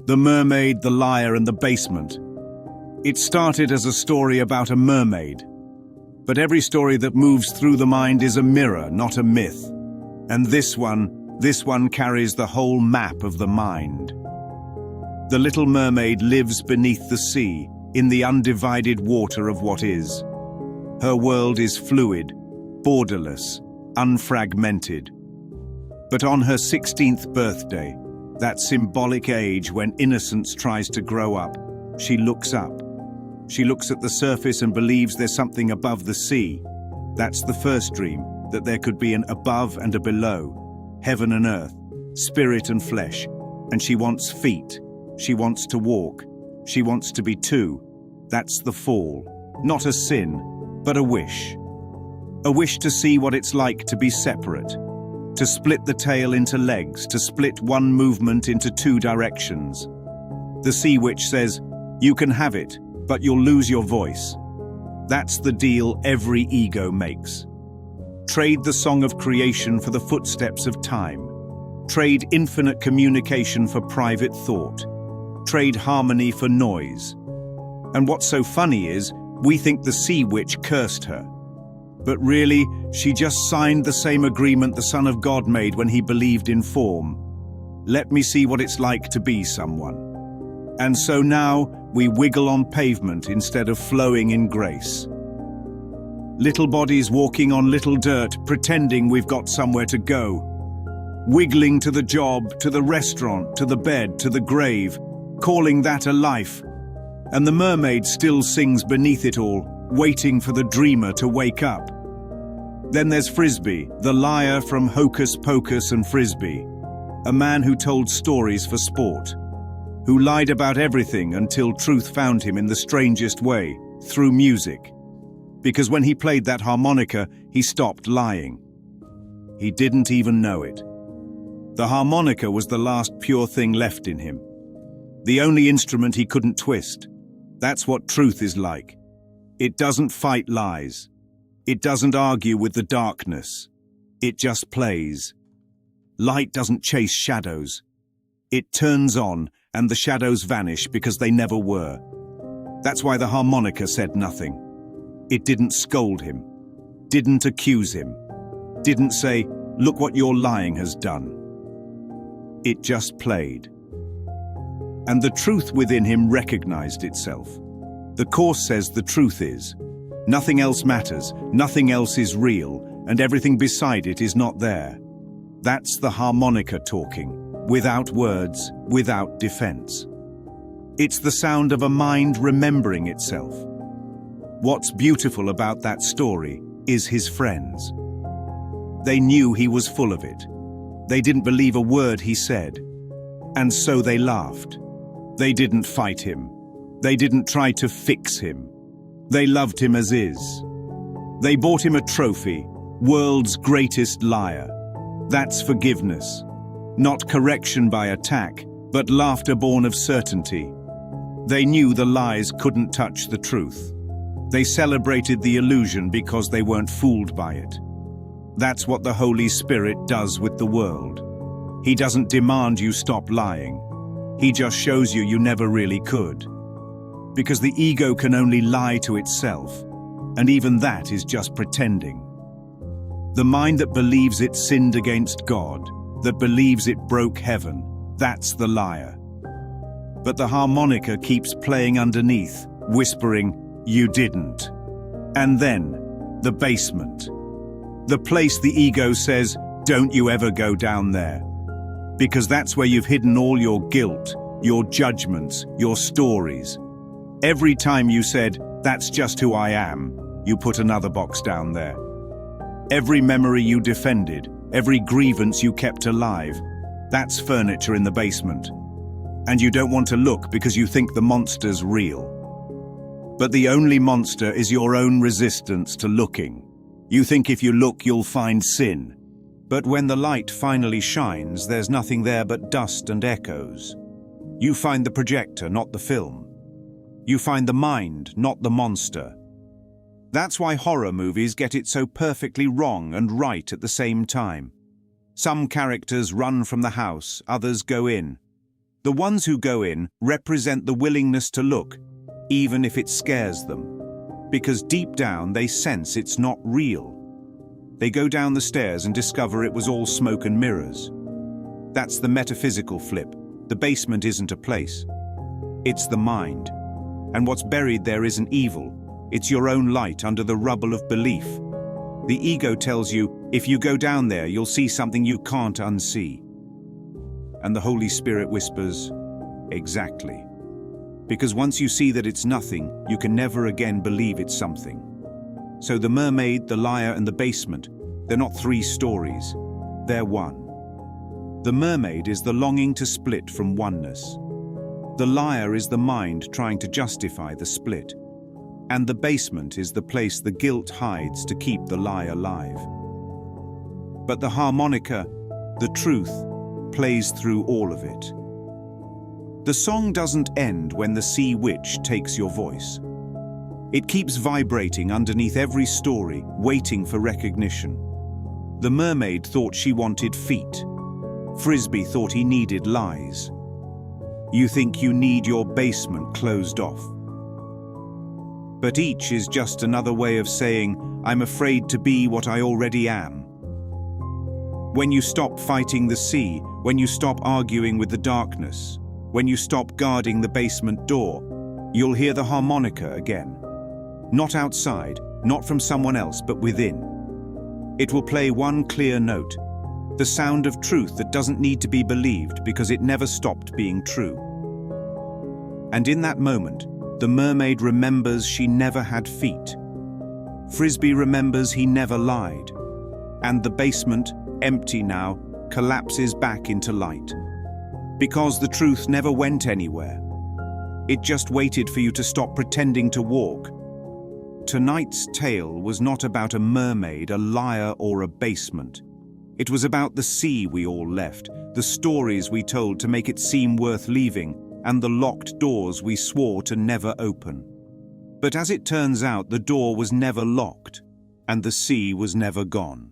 The Mermaid, the Liar, and the Basement. It started as a story about a mermaid. But every story that moves through the mind is a mirror, not a myth. And this one carries the whole map of the mind. The little mermaid lives beneath the sea, in the undivided water of what is. Her world is fluid, borderless, unfragmented. But on her 16th birthday, that symbolic age when innocence tries to grow up, she looks up. She looks at the surface and believes there's something above the sea. That's the first dream, that there could be an above and a below, heaven and earth, spirit and flesh. And she wants feet. She wants to walk. She wants to be two. That's the fall. Not a sin, but a wish. A wish to see what it's like to be separate. To split the tail into legs, to split one movement into two directions. The sea witch says, "You can have it, but you'll lose your voice." That's the deal every ego makes. Trade the song of creation for the footsteps of time. Trade infinite communication for private thought. Trade harmony for noise. And what's so funny is, we think the sea witch cursed her. But really, she just signed the same agreement the Son of God made when he believed in form. Let me see what it's like to be someone. And so now, we wiggle on pavement instead of flowing in grace. Little bodies walking on little dirt, pretending we've got somewhere to go. Wiggling to the job, to the restaurant, to the bed, to the grave, calling that a life. And the mermaid still sings beneath it all, waiting for the dreamer to wake up. Then there's Frisbee, the liar from Hocus Pocus and Frisbee, a man who told stories for sport, who lied about everything until truth found him in the strangest way, through music. Because when he played that harmonica, he stopped lying. He didn't even know it. The harmonica was the last pure thing left in him. The only instrument he couldn't twist. That's what truth is like. It doesn't fight lies. It doesn't argue with the darkness. It just plays. Light doesn't chase shadows. It turns on, and the shadows vanish because they never were. That's why the harmonica said nothing. It didn't scold him, didn't accuse him, didn't say, "Look what your lying has done." It just played. And the truth within him recognized itself. The Course says the truth is, nothing else matters, nothing else is real, and everything beside it is not there. That's the harmonica talking, without words, without defense. It's the sound of a mind remembering itself. What's beautiful about that story is his friends. They knew he was full of it. They didn't believe a word he said. And so they laughed. They didn't fight him. They didn't try to fix him. They loved him as is. They bought him a trophy, world's greatest liar. That's forgiveness. Not correction by attack, but laughter born of certainty. They knew the lies couldn't touch the truth. They celebrated the illusion because they weren't fooled by it. That's what the Holy Spirit does with the world. He doesn't demand you stop lying. He just shows you you never really could. Because the ego can only lie to itself, and even that is just pretending. The mind that believes it sinned against God, that believes it broke heaven, that's the liar. But the harmonica keeps playing underneath, whispering, "You didn't." And then, the basement. The place the ego says, "Don't you ever go down there." Because that's where you've hidden all your guilt, your judgments, your stories. Every time you said, "That's just who I am," you put another box down there. Every memory you defended, every grievance you kept alive, that's furniture in the basement. And you don't want to look because you think the monster's real. But the only monster is your own resistance to looking. You think if you look, you'll find sin. But when the light finally shines, there's nothing there but dust and echoes. You find the projector, not the film. You find the mind, not the monster. That's why horror movies get it so perfectly wrong and right at the same time. Some characters run from the house, others go in. The ones who go in represent the willingness to look, even if it scares them, because deep down they sense it's not real. They go down the stairs and discover it was all smoke and mirrors. That's the metaphysical flip. The basement isn't a place. It's the mind. And what's buried there isn't evil. It's your own light under the rubble of belief. The ego tells you, if you go down there, you'll see something you can't unsee. And the Holy Spirit whispers, exactly. Because once you see that it's nothing, you can never again believe it's something. So the mermaid, the liar, and the basement, they're not three stories. They're one. The mermaid is the longing to split from oneness. The liar is the mind trying to justify the split. And the basement is the place the guilt hides to keep the lie alive. But the harmonica, the truth, plays through all of it. The song doesn't end when the sea witch takes your voice. It keeps vibrating underneath every story, waiting for recognition. The mermaid thought she wanted feet. Frisbee thought he needed lies. You think you need your basement closed off. But each is just another way of saying, I'm afraid to be what I already am. When you stop fighting the sea, when you stop arguing with the darkness, when you stop guarding the basement door, you'll hear the harmonica again. Not outside, not from someone else, but within. It will play one clear note, the sound of truth that doesn't need to be believed because it never stopped being true. And in that moment, the mermaid remembers she never had feet. Frisbee remembers he never lied. And the basement, empty now, collapses back into light. Because the truth never went anywhere. It just waited for you to stop pretending to walk. Tonight's tale was not about a mermaid, a liar, or a basement. It was about the sea we all left, the stories we told to make it seem worth leaving, and the locked doors we swore to never open. But as it turns out, the door was never locked, and the sea was never gone.